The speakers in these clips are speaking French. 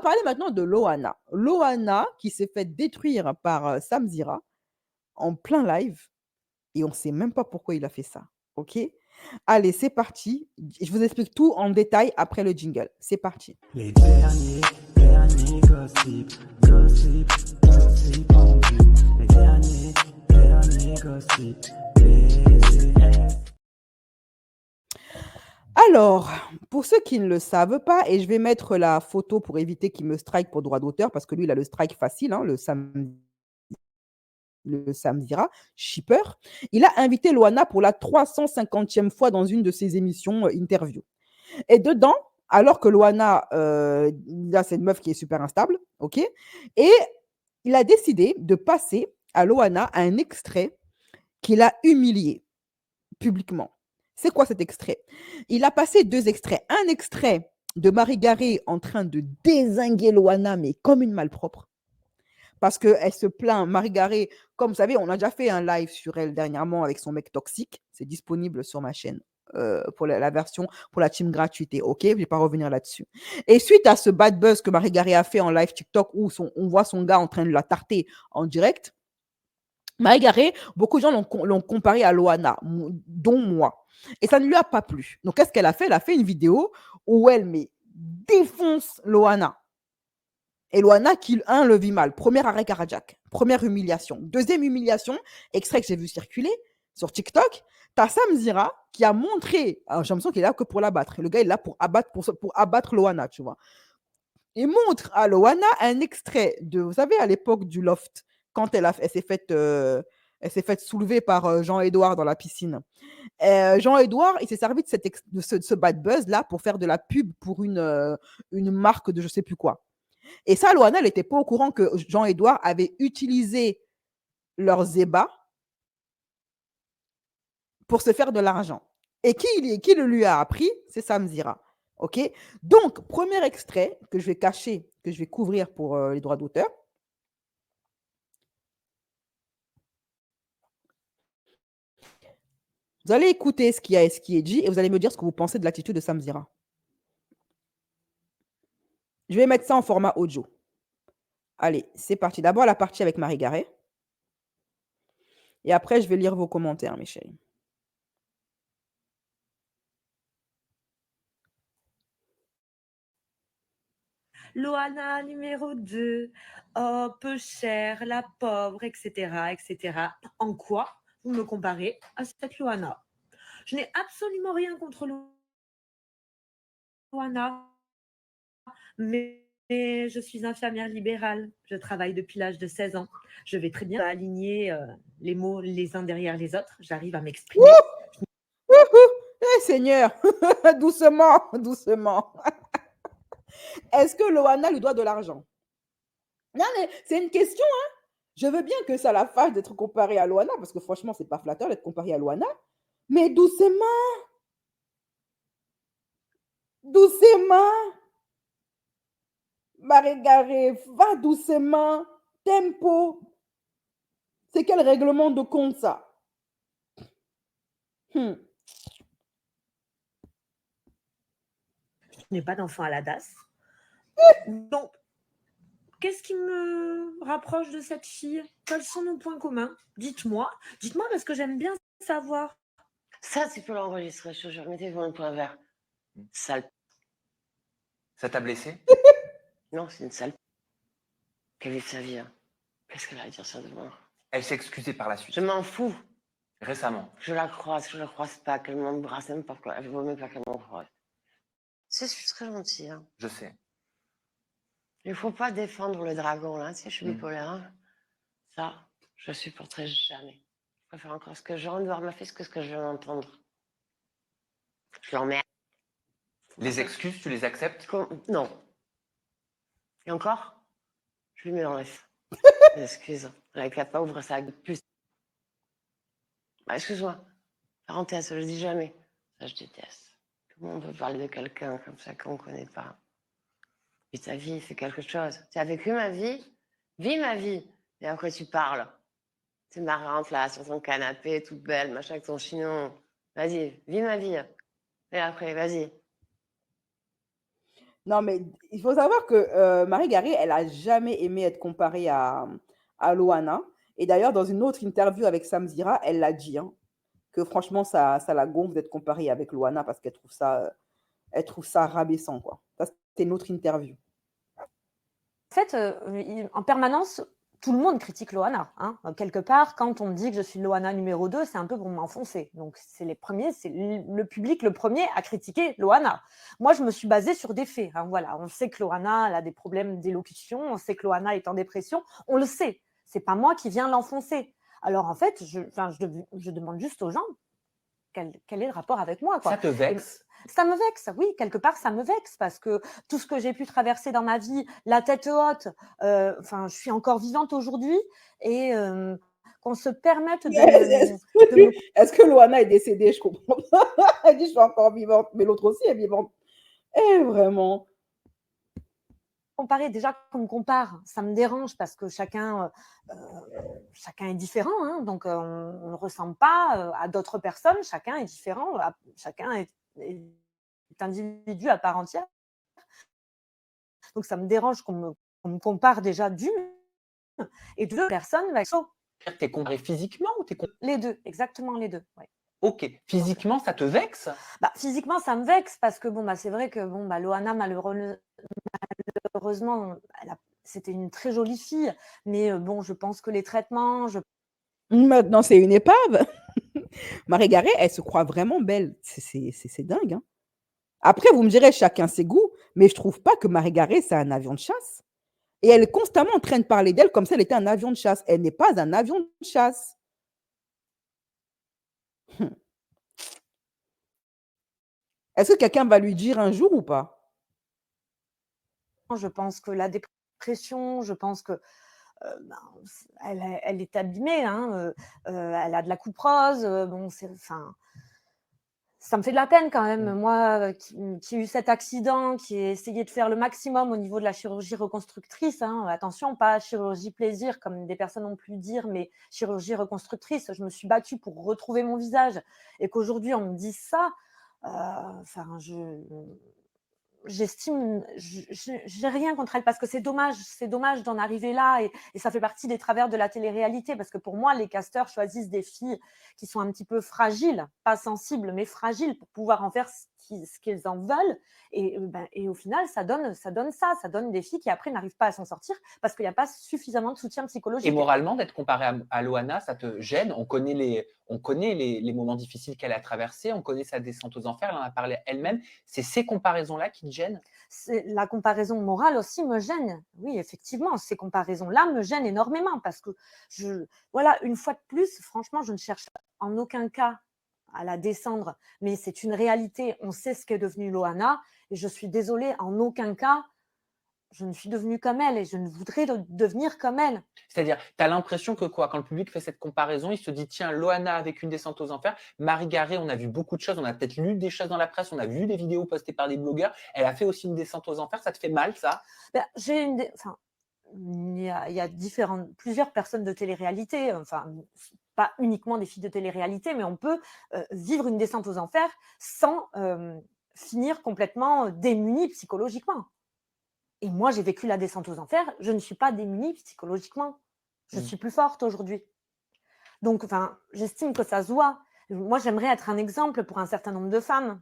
parler maintenant de Loana. Loana qui s'est fait détruire par Samzira en plein live et on ne sait même pas pourquoi il a fait ça. Ok? Allez, c'est parti. Je vous explique tout en détail après le jingle. C'est parti. Les derniers gossip en vue. Les derniers gossip. Alors, pour ceux qui ne le savent pas, et je vais mettre la photo pour éviter qu'il me strike pour droit d'auteur, parce que lui, il a le strike facile, hein, le Samzira, shipper. Il a invité Loana pour la 350e fois dans une de ses émissions interview. Et dedans, alors que Loana, là, c'est une meuf qui est super instable, ok? Et il a décidé de passer à Loana un extrait qu'il a humilié publiquement. C'est quoi cet extrait? Il a passé 2 extraits. Un extrait de Marie Garé en train de dézinguer Loana, mais comme une malpropre. Parce qu'elle se plaint, Marie Garé, comme vous savez, on a déjà fait un live sur elle dernièrement avec son mec toxique. C'est disponible sur ma chaîne pour la version, pour la team gratuité. Ok, je ne vais pas revenir là-dessus. Et suite à ce bad buzz que Marie Garé a fait en live TikTok où on voit son gars en train de la tarter en direct, Marie Garé, beaucoup de gens l'ont comparé à Loana, dont moi. Et ça ne lui a pas plu. Donc, qu'est-ce qu'elle a fait? Elle a fait une vidéo où elle défonce Loana. Et Loana qui, le vit mal. Premier arrêt cardiaque. Première humiliation. Deuxième humiliation, extrait que j'ai vu circuler sur TikTok. T'as Samzira qui a montré, j'ai l'impression qu'il est là que pour la battre. Le gars, il est là pour abattre Loana, tu vois. Il montre à Loana un extrait de, vous savez, à l'époque du loft, quand elle s'est faite soulever par Jean-Édouard dans la piscine. Jean-Édouard, il s'est servi de ce bad buzz là pour faire de la pub pour une marque de je sais plus quoi. Et ça, Loana, elle n'était pas au courant que Jean-Édouard avait utilisé leurs ébats pour se faire de l'argent. Et qui le lui a appris? C'est Samzira. OK? Donc, premier extrait que je vais cacher, que je vais couvrir pour les droits d'auteur. Vous allez écouter ce qui est dit et vous allez me dire ce que vous pensez de l'attitude de Samzira. Je vais mettre ça en format audio. Allez, c'est parti. D'abord, la partie avec Marie Garé. Et après, je vais lire vos commentaires, mes chéris. Loana numéro 2, oh, peu cher, la pauvre, etc., etc. En quoi vous me comparez à cette Loana? Je n'ai absolument rien contre Loana, mais je suis infirmière libérale. Je travaille depuis l'âge de 16 ans. Je vais très bien aligner les mots les uns derrière les autres. J'arrive à m'exprimer. Eh, Seigneur, doucement, doucement. Est-ce que Loana lui doit de l'argent? Non, mais c'est une question, hein. Je veux bien que ça la fâche d'être comparée à Loana, parce que franchement, c'est pas flatteur d'être comparée à Loana. Mais doucement. Doucement. Marie Garé, va doucement. Tempo. C'est quel règlement de compte, ça? Je n'ai pas d'enfant à la DAS. Donc, qu'est-ce qui me rapproche de cette fille? Quels sont nos points communs? Dites-moi. Dites-moi parce que j'aime bien savoir. Ça, tu peux l'enregistrer, je te jure. Mettez-vous un point vert. Sale. Ça t'a blessé? Non, c'est une sale. Quelle est sa vie, hein? Qu'est-ce qu'elle a à dire ça de moi? Elle s'est excusée par la suite. Je m'en fous. Récemment. Je la croise pas, qu'elle m'embrasse même pas. Elle veut même pas qu'elle m'embrasse. Je suis très gentille, hein. Je sais. Il faut pas défendre le dragon, là. Tu sais, je suis bipolaire, hein. Ça, je supporterai jamais. Je préfère encore ce que Jean-Edouard m'a fait que ce que je viens d'entendre. Je l'emmerde. Les excuses, tu les acceptes? Non. Et encore, je lui mets dans les excuses. Elle n'a pas ouvrir sa puce. Bah, excuse-moi. Parenthèse, je le dis jamais. Ça, je déteste. Comment on peut parler de quelqu'un comme ça qu'on ne connaît pas? Et ta vie, c'est quelque chose. Tu as vécu ma vie? Vis ma vie. Et après, tu parles. T'es marrante, là, sur ton canapé, toute belle, machin, avec ton chignon. Vas-y, vis ma vie. Et après, vas-y. Non, mais il faut savoir que, Marie Garé, elle a jamais aimé être comparée à Loana et d'ailleurs dans une autre interview avec Sam Zira, elle l'a dit, hein, que franchement ça la gonfle d'être comparée avec Loana parce elle trouve ça rabaissant, quoi. Ça, c'était une autre interview. En fait, en permanence, tout le monde critique Loana. Hein. Quelque part, quand on me dit que je suis Loana numéro 2, c'est un peu pour m'enfoncer. Donc, c'est le public le premier à critiquer Loana. Moi, je me suis basée sur des faits. Hein, voilà. On sait que Loana elle a des problèmes d'élocution, on sait que Loana est en dépression, on le sait. C'est pas moi qui viens l'enfoncer. Alors, en fait, je demande juste aux gens quel est le rapport avec moi, quoi. Ça te vexe? Ça me vexe, oui, quelque part, ça me vexe parce que tout ce que j'ai pu traverser dans ma vie, la tête haute, je suis encore vivante aujourd'hui et qu'on se permette Est-ce que Loana est décédée? Je comprends pas. Elle dit je suis encore vivante, mais l'autre aussi est vivante. Vraiment. comparer, déjà qu'on me compare, ça me dérange parce que chacun est différent, hein, donc on ne ressemble pas à d'autres personnes, chacun est différent, chacun est individu à part entière. Donc ça me dérange qu'on me compare déjà d'une et deux personnes. T'es comparé physiquement ou Les deux, exactement les deux. Ouais. Ok, physiquement ça te vexe? Physiquement ça me vexe parce que c'est vrai que Loana malheureusement c'était une très jolie fille, mais je pense que les traitements. Maintenant c'est une épave. Marie Garé, elle se croit vraiment belle. C'est dingue. Hein. Après, vous me direz chacun ses goûts, mais je trouve pas que Marie Garé, c'est un avion de chasse. Et elle est constamment en train de parler d'elle comme si elle était un avion de chasse. Elle n'est pas un avion de chasse. Est-ce que quelqu'un va lui dire un jour ou pas? Je pense que la dépression, je pense que elle est abîmée, hein, elle a de la couperose, ça me fait de la peine quand même, moi qui ai eu cet accident, qui ai essayé de faire le maximum au niveau de la chirurgie reconstructrice, hein, attention, pas chirurgie plaisir comme des personnes ont pu dire, mais chirurgie reconstructrice, je me suis battue pour retrouver mon visage et qu'aujourd'hui on me dise ça, j'estime, j'ai rien contre elle parce que c'est dommage d'en arriver là et ça fait partie des travers de la télé-réalité parce que pour moi, les casteurs choisissent des filles qui sont un petit peu fragiles, pas sensibles, mais fragiles pour pouvoir en faire ce qu'ils en veulent et au final, ça donne des filles qui après n'arrivent pas à s'en sortir parce qu'il n'y a pas suffisamment de soutien psychologique. Et moralement, d'être comparée à Loana, ça te gêne? On connaît les moments difficiles qu'elle a traversés, on connaît sa descente aux enfers, elle en a parlé elle-même. C'est ces comparaisons-là qui te gênent? La comparaison morale aussi me gêne. Oui, effectivement, ces comparaisons-là me gênent énormément parce que, une fois de plus, franchement, je ne cherche en aucun cas à la descendre, mais c'est une réalité. On sait ce qu'est devenue Loana et je suis désolée, en aucun cas, je ne suis devenue comme elle et je ne voudrais devenir comme elle. C'est-à-dire, tu as l'impression que quand le public fait cette comparaison, il se dit tiens, Loana avec une descente aux enfers, Marie Garé, on a vu beaucoup de choses, on a peut-être lu des choses dans la presse, on a vu des vidéos postées par des blogueurs, elle a fait aussi une descente aux enfers, ça te fait mal ça? Il y a plusieurs personnes de télé-réalité, pas uniquement des filles de télé-réalité, mais on peut vivre une descente aux enfers sans finir complètement démunie psychologiquement. Et moi, j'ai vécu la descente aux enfers, je ne suis pas démunie psychologiquement. Je suis plus forte aujourd'hui. Donc, j'estime que ça se voit. Moi, j'aimerais être un exemple pour un certain nombre de femmes.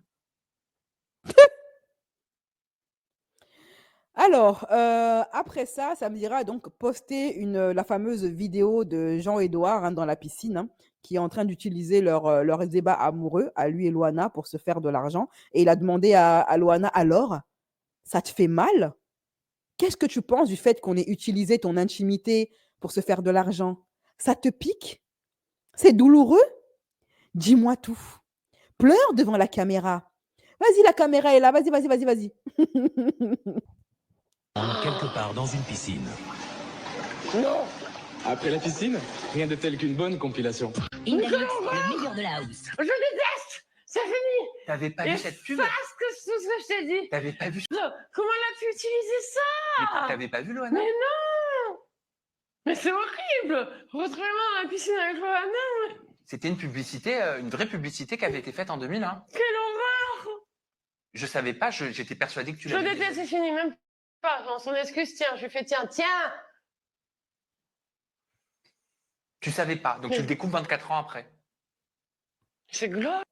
Alors, après ça, ça me dira donc poster la fameuse vidéo de Jean-Édouard dans la piscine, hein, qui est en train d'utiliser leur débat amoureux, à lui et Loana, pour se faire de l'argent. Et il a demandé à Loana, alors, ça te fait mal? Qu'est-ce que tu penses du fait qu'on ait utilisé ton intimité pour se faire de l'argent? Ça te pique? C'est douloureux? Dis-moi tout. Pleure devant la caméra. Vas-y, la caméra est là. Vas-y. Quelque part dans une piscine. Non. Après la piscine, rien de tel qu'une bonne compilation. Indemnix, le meilleur de la house. Je déteste. C'est fini. T'avais pas vu cette pub? Efface tout ce que je t'ai dit. T'avais pas vu? Comment elle a pu utiliser ça? T'avais pas vu Loana? Mais non. Mais c'est horrible. Retrouvez-moi dans la piscine avec Loana. C'était une vraie publicité qui avait été faite en 2001. Quelle horreur. Je savais pas, j'étais persuadé que tu Je l'avais déteste, déjà c'est dit. fini, même pas. Dans son excuse, tiens, je lui fais, tiens. Tu savais pas, donc tu le découvres 24 ans après. C'est glauque.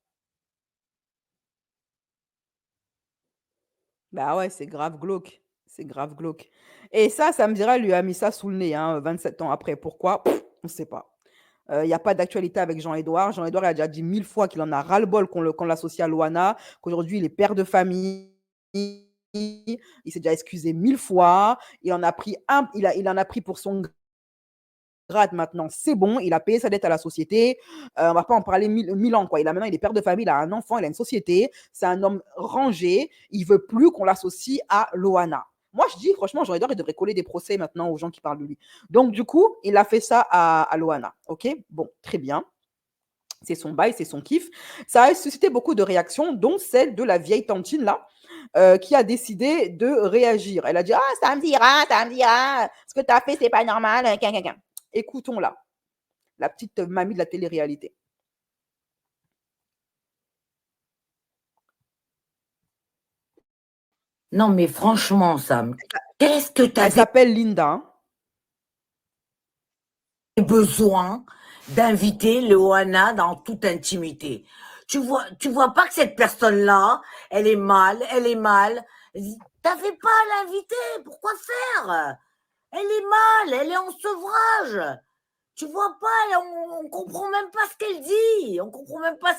Bah ouais, c'est grave glauque. C'est grave glauque. Et ça, Samira lui a mis ça sous le nez, hein, 27 ans après. Pourquoi? On ne sait pas. Il y a pas d'actualité avec Jean-Édouard. Jean-Édouard il a déjà dit 1000 fois qu'il en a ras-le-bol qu'on l'associe à Loana, qu'aujourd'hui il est père de famille. Il s'est déjà excusé 1000 fois. Il en a pris pour son grade maintenant, c'est bon, il a payé sa dette à la société. On va pas en parler 1000 ans, quoi. Il est père de famille, il a un enfant, il a une société. C'est un homme rangé. Il veut plus qu'on l'associe à Loana. Moi, je dis, franchement, Jean-Edouard, il devrait coller des procès maintenant aux gens qui parlent de lui. Donc, du coup, il a fait ça à Loana. OK? Bon, très bien. C'est son bail, c'est son kiff. Ça a suscité beaucoup de réactions, dont celle de la vieille tantine, là, qui a décidé de réagir. Elle a dit, ah, ça me dira, ce que tu as fait, c'est pas normal. Écoutons-la, la petite mamie de la télé-réalité. Non, mais franchement, Sam, qu'est-ce que tu Elle avais s'appelle Linda. Hein. besoin d'inviter Loana dans toute intimité? Tu vois pas que cette personne-là, elle est mal. T'avais pas à l'inviter, pourquoi faire? Elle est mal, elle est en sevrage. Tu vois pas, on comprend même pas ce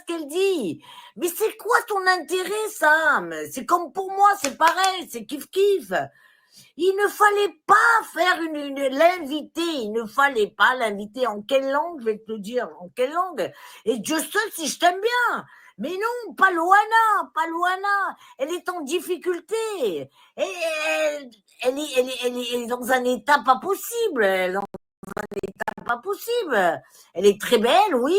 qu'elle dit. Mais c'est quoi ton intérêt, Sam? C'est comme pour moi, c'est pareil, c'est kiff-kiff. Il ne fallait pas faire l'inviter. Il ne fallait pas l'inviter. En quelle langue, je vais te le dire? En quelle langue? Et Dieu seul si je t'aime bien. Mais non, pas Loana. Elle est en difficulté. Et elle est dans un état pas possible. Pas possible. Elle est très belle, oui,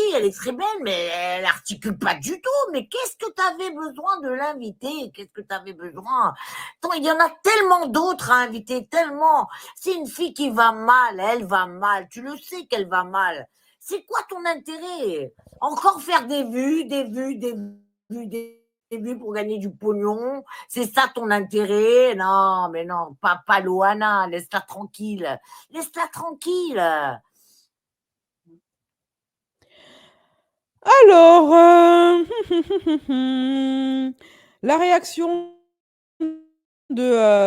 mais elle articule pas du tout. Mais qu'est-ce que tu avais besoin de l'inviter? Qu'est-ce que tu avais besoin? Attends, il y en a tellement d'autres à inviter, tellement. C'est une fille qui va mal, elle va mal. Tu le sais qu'elle va mal. C'est quoi ton intérêt? Encore faire des vues pour gagner du pognon? C'est ça ton intérêt? Non, mais non, pas Loana, laisse-la tranquille. Alors, la réaction comment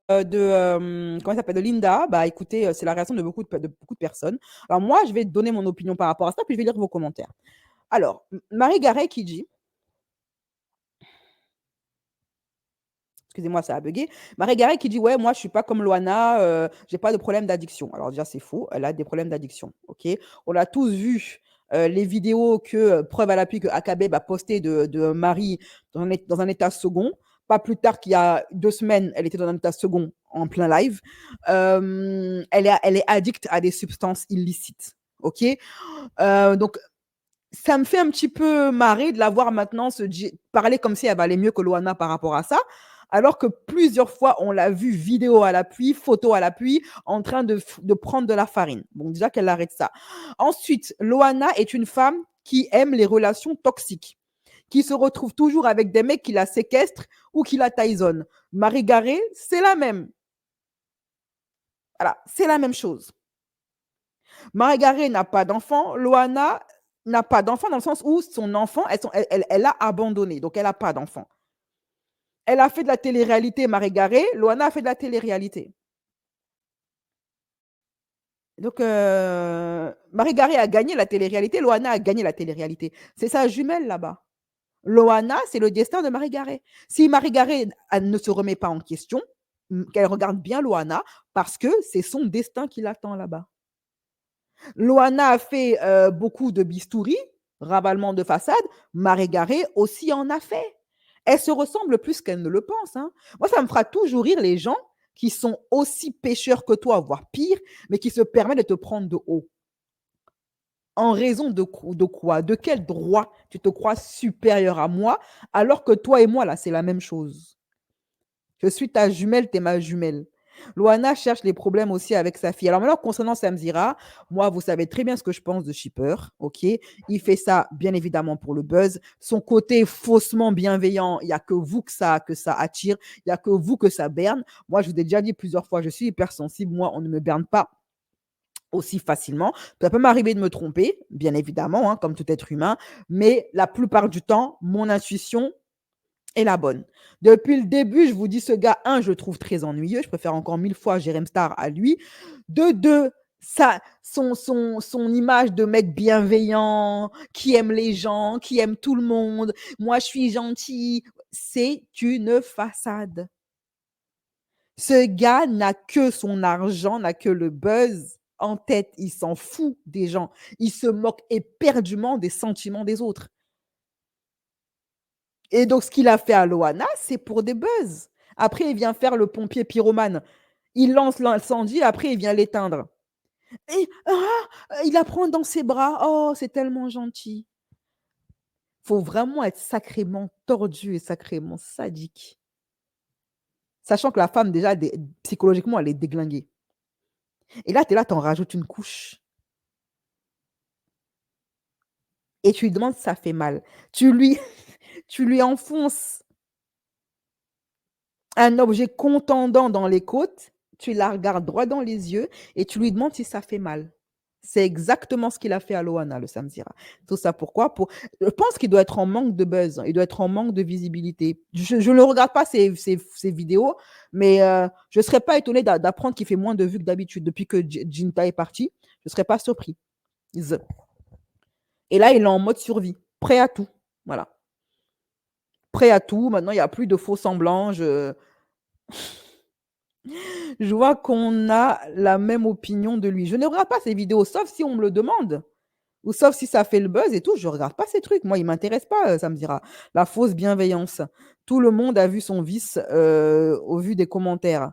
elle s'appelle, de Linda, bah écoutez, c'est la réaction de beaucoup de personnes. Alors moi, je vais donner mon opinion par rapport à ça, puis je vais lire vos commentaires. Alors, Marie Garet qui dit, excusez-moi, ça a bugué. Marie Garet qui dit, ouais, moi, je suis pas comme Loana, j'ai pas de problème d'addiction. Alors déjà, c'est faux, elle a des problèmes d'addiction, ok? On a tous vu les vidéos preuve à l'appui que Akabeb a posté de Marie dans un état second. Pas plus tard qu'il y a 2 semaines, elle était dans un état second en plein live. Elle est addicte à des substances illicites, ok? Donc, ça me fait un petit peu marrer de la voir maintenant parler comme si elle valait mieux que Loana par rapport à ça, alors que plusieurs fois, on l'a vu vidéo à l'appui, photo à l'appui, en train de prendre de la farine. Bon, déjà qu'elle arrête ça. Ensuite, Loana est une femme qui aime les relations toxiques, qui se retrouve toujours avec des mecs qui la séquestrent ou qui la taisonnent. Marie Garet, c'est la même. Voilà, c'est la même chose. Marie Garet n'a pas d'enfant. Loana n'a pas d'enfant dans le sens où son enfant, elle l'a abandonné. Donc, elle n'a pas d'enfant. Elle a fait de la télé-réalité, Marie Garet. Loana a fait de la télé-réalité. Donc, Marie Garet a gagné la télé-réalité. Loana a gagné la télé-réalité. C'est sa jumelle là-bas. Loana, c'est le destin de Marie Garet. Si Marie Garet ne se remet pas en question, qu'elle regarde bien Loana, parce que c'est son destin qui l'attend là-bas. Loana a fait beaucoup de bistouri, ravalement de façade. Marie Garet aussi en a fait. Elle se ressemble plus qu'elle ne le pense. Hein. Moi, ça me fera toujours rire les gens qui sont aussi pécheurs que toi, voire pire, mais qui se permettent de te prendre de haut. En raison de quoi? De quel droit tu te crois supérieur à moi, alors que toi et moi, là, c'est la même chose? Je suis ta jumelle, tu es ma jumelle. Loana cherche les problèmes aussi avec sa fille. Alors maintenant, concernant Samzira, moi, vous savez très bien ce que je pense de Shipper, ok? Il fait ça, bien évidemment, pour le buzz. Son côté faussement bienveillant, il n'y a que vous que ça attire, il n'y a que vous que ça berne. Moi, je vous ai déjà dit plusieurs fois, je suis hypersensible. Moi, on ne me berne pas aussi facilement. Ça peut m'arriver de me tromper, bien évidemment, hein, comme tout être humain, mais la plupart du temps, mon intuition est la bonne. Depuis le début, je vous dis, ce gars, un, je le trouve très ennuyeux. Je préfère encore 1000 fois Jérém Star à lui. De deux, son image de mec bienveillant, qui aime les gens, qui aime tout le monde. Moi, je suis gentil. C'est une façade. Ce gars n'a que son argent, n'a que le buzz en tête. Il s'en fout des gens. Il se moque éperdument des sentiments des autres. Et donc, ce qu'il a fait à Loana, c'est pour des buzz. Après, il vient faire le pompier pyromane. Il lance l'incendie, après, il vient l'éteindre. Et il la prend dans ses bras. Oh, c'est tellement gentil. Faut vraiment être sacrément tordu et sacrément sadique. Sachant que la femme, déjà, psychologiquement, elle est déglinguée. Et là, tu es là, t'en rajoutes une couche. Et tu lui demandes si ça fait mal. Tu lui enfonces un objet contendant dans les côtes, tu la regardes droit dans les yeux et tu lui demandes si ça fait mal. C'est exactement ce qu'il a fait à Loana, le Samzira. Tout ça pourquoi? Je pense qu'il doit être en manque de buzz, il doit être en manque de visibilité. Je ne regarde pas ses vidéos, mais je ne serais pas étonnée d'apprendre qu'il fait moins de vues que d'habitude. Depuis que Jinta est parti, je ne serais pas surpris. Et là, il est en mode survie, prêt à tout. Voilà. Prêt à tout. Maintenant, il n'y a plus de faux semblants. Je vois qu'on a la même opinion de lui. Je ne regarde pas ses vidéos, sauf si on me le demande. Ou sauf si ça fait le buzz et tout. Je ne regarde pas ces trucs. Moi, il ne m'intéresse pas, ça me dira. La fausse bienveillance. Tout le monde a vu son vice au vu des commentaires.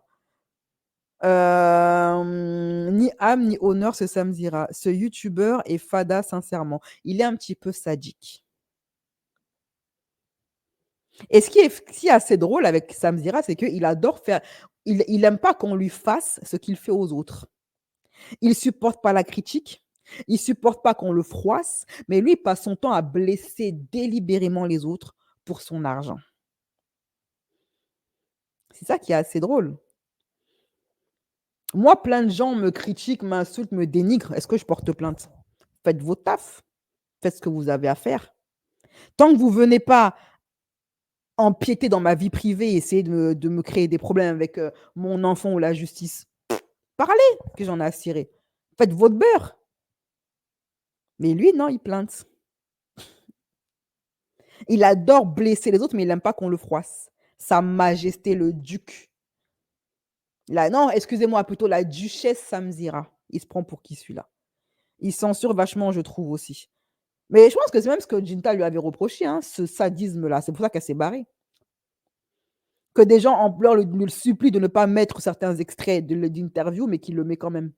Ni âme ni honneur, ce Samzira. Ce youtubeur est fada, sincèrement. Il est un petit peu sadique. Et ce qui est assez drôle avec Samzira, c'est qu'il adore faire. Il n'aime pas qu'on lui fasse ce qu'il fait aux autres. Il ne supporte pas la critique. Il ne supporte pas qu'on le froisse. Mais lui, il passe son temps à blesser délibérément les autres pour son argent. C'est ça qui est assez drôle. Moi, plein de gens me critiquent, m'insultent, me dénigrent. Est-ce que je porte plainte? Faites vos taf. Faites ce que vous avez à faire. Tant que vous ne venez pas empiéter dans ma vie privée, essayer de me créer des problèmes avec mon enfant ou la justice, parlez que j'en ai à cirer. Faites votre beurre. Mais lui, non, il plainte. Il adore blesser les autres, mais il n'aime pas qu'on le froisse. Sa Majesté le Duc. Non, excusez-moi, plutôt la Duchesse Samzira. Il se prend pour qui celui-là? Il censure vachement, je trouve aussi. Mais je pense que c'est même ce que Jinta lui avait reproché, hein, ce sadisme-là. C'est pour ça qu'elle s'est barrée. Que des gens en pleurs le supplient de ne pas mettre certains extraits d'interview, mais qu'il le met quand même.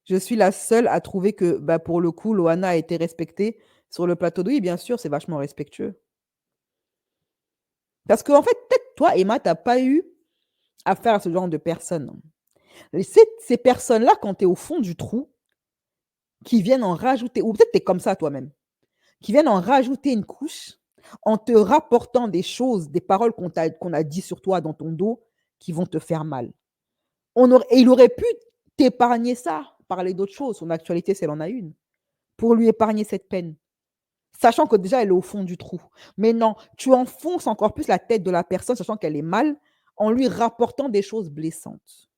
Je suis la seule à trouver que, pour le coup, Loana a été respectée sur le plateau de oui, bien sûr, c'est vachement respectueux. Parce qu'en fait, peut-être toi, Emma, tu n'as pas eu affaire à ce genre de personnes. Ces personnes-là, quand tu es au fond du trou, qui viennent en rajouter, ou peut-être tu es comme ça toi-même, qui viennent en rajouter une couche en te rapportant des choses, des paroles qu'on a dit sur toi dans ton dos qui vont te faire mal. Et il aurait pu t'épargner ça, parler d'autres choses. Son actualité, c'est elle en a une, pour lui épargner cette peine. Sachant que déjà, elle est au fond du trou. Mais non, tu enfonces encore plus la tête de la personne, sachant qu'elle est mal, en lui rapportant des choses blessantes.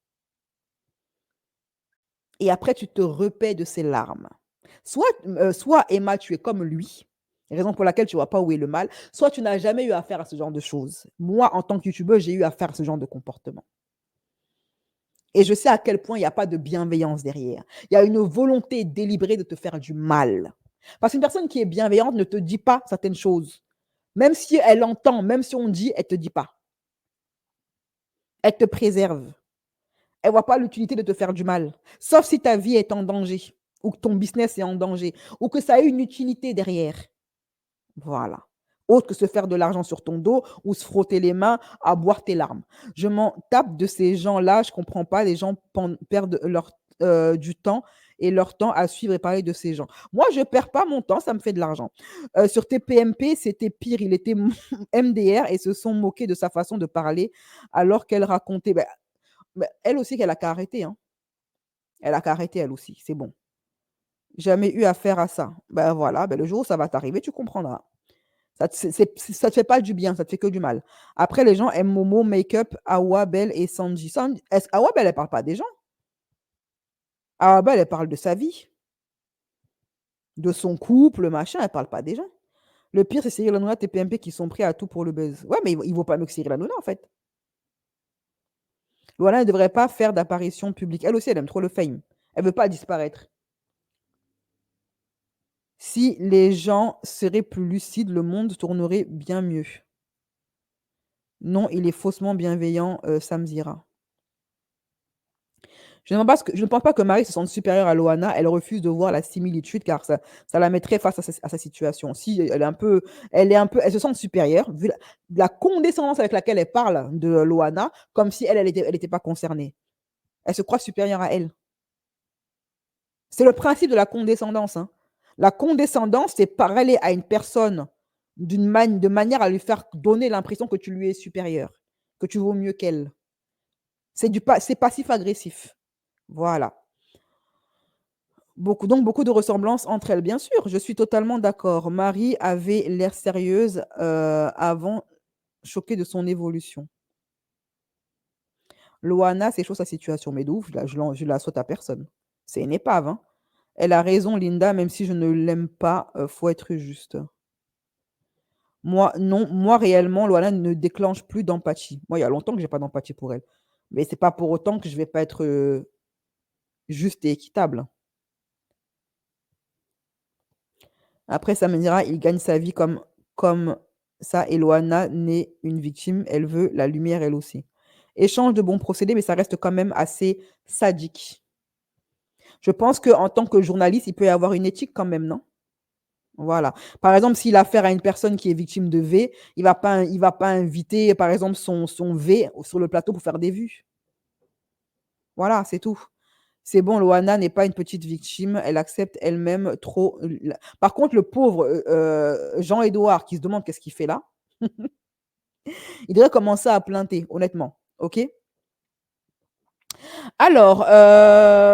Et après, tu te repais de ses larmes. Soit Emma, tu es comme lui, raison pour laquelle tu ne vois pas où est le mal, soit tu n'as jamais eu affaire à ce genre de choses. Moi, en tant que youtubeuse, j'ai eu affaire à ce genre de comportement. Et je sais à quel point il n'y a pas de bienveillance derrière. Il y a une volonté délibérée de te faire du mal. Parce qu'une personne qui est bienveillante ne te dit pas certaines choses. Même si elle entend, même si on dit, elle ne te dit pas. Elle te préserve. Elle ne voit pas l'utilité de te faire du mal. Sauf si ta vie est en danger, ou que ton business est en danger, ou que ça a une utilité derrière. Voilà. autre que se faire de l'argent sur ton dos ou se frotter les mains à boire tes larmes. Je m'en tape de ces gens-là, je comprends pas, les gens perdent du temps et leur temps à suivre et parler de ces gens. Moi, je perds pas mon temps, ça me fait de l'argent. Sur TPMP, c'était pire, il était MDR et se sont moqués de sa façon de parler alors qu'elle racontait. Elle aussi, qu'elle a qu'à arrêter. Hein. Elle a qu'à arrêter, elle aussi, c'est bon. Jamais eu affaire à ça. Ben voilà, le jour où ça va t'arriver, tu comprendras. Ça te fait pas du bien, ça te fait que du mal. Après, les gens aiment Momo, Make-up, Awa, Belle et Sanji. Awa, Belle, elle parle pas des gens. Awa, Belle, elle parle de sa vie, de son couple, machin, elle parle pas des gens. Le pire, c'est Cyril Hanouna, TPMP qui sont prêts à tout pour le buzz. Ouais, mais il vaut pas mieux que Cyril Hanouna, en fait. Loana ne devrait pas faire d'apparition publique. Elle aussi, elle aime trop le fame. Elle veut pas disparaître. Si les gens seraient plus lucides, le monde tournerait bien mieux. Non, il est faussement bienveillant, Samzira. Je ne pense pas que Marie se sente supérieure à Loana. Elle refuse de voir la similitude car ça la mettrait face à sa situation. Si elle se sent supérieure, vu la condescendance avec laquelle elle parle de Loana, comme si elle était pas concernée. Elle se croit supérieure à elle. C'est le principe de la condescendance. Hein. La condescendance, c'est parler à une personne de manière à lui faire donner l'impression que tu lui es supérieur, que tu vaux mieux qu'elle. C'est passif-agressif. Voilà. Beaucoup de ressemblances entre elles, bien sûr. Je suis totalement d'accord. Marie avait l'air sérieuse avant, choquée de son évolution. Loana, c'est chaud sa situation, mais de ouf, je la saute à personne. C'est une épave. Hein. Elle a raison, Linda, même si je ne l'aime pas, faut être juste. Moi, non, moi réellement, Loana ne déclenche plus d'empathie. Moi, il y a longtemps que j'ai pas d'empathie pour elle. Mais c'est pas pour autant que je vais pas être juste et équitable. Après, ça me dira, il gagne sa vie comme ça. Et Loana n'est une victime. Elle veut la lumière, elle aussi. Échange de bons procédés, mais ça reste quand même assez sadique. Je pense qu'en tant que journaliste, il peut y avoir une éthique quand même, non? Voilà. Par exemple, s'il a affaire à une personne qui est victime de V, il va pas inviter, par exemple, son V sur le plateau pour faire des vues. Voilà, c'est tout. C'est bon, Loana n'est pas une petite victime, elle accepte elle-même trop. Par contre, le pauvre Jean-Édouard qui se demande qu'est-ce qu'il fait là, il devrait commencer à plainter, honnêtement. OK? Alors,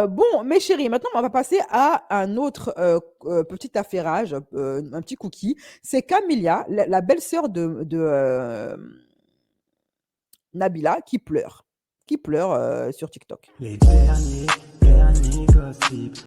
bon, mes chéris, maintenant, on va passer à un autre petit affairage, un petit cookie. C'est Camilla, la belle-sœur de Nabila, qui pleure sur TikTok. Les derniers gossips.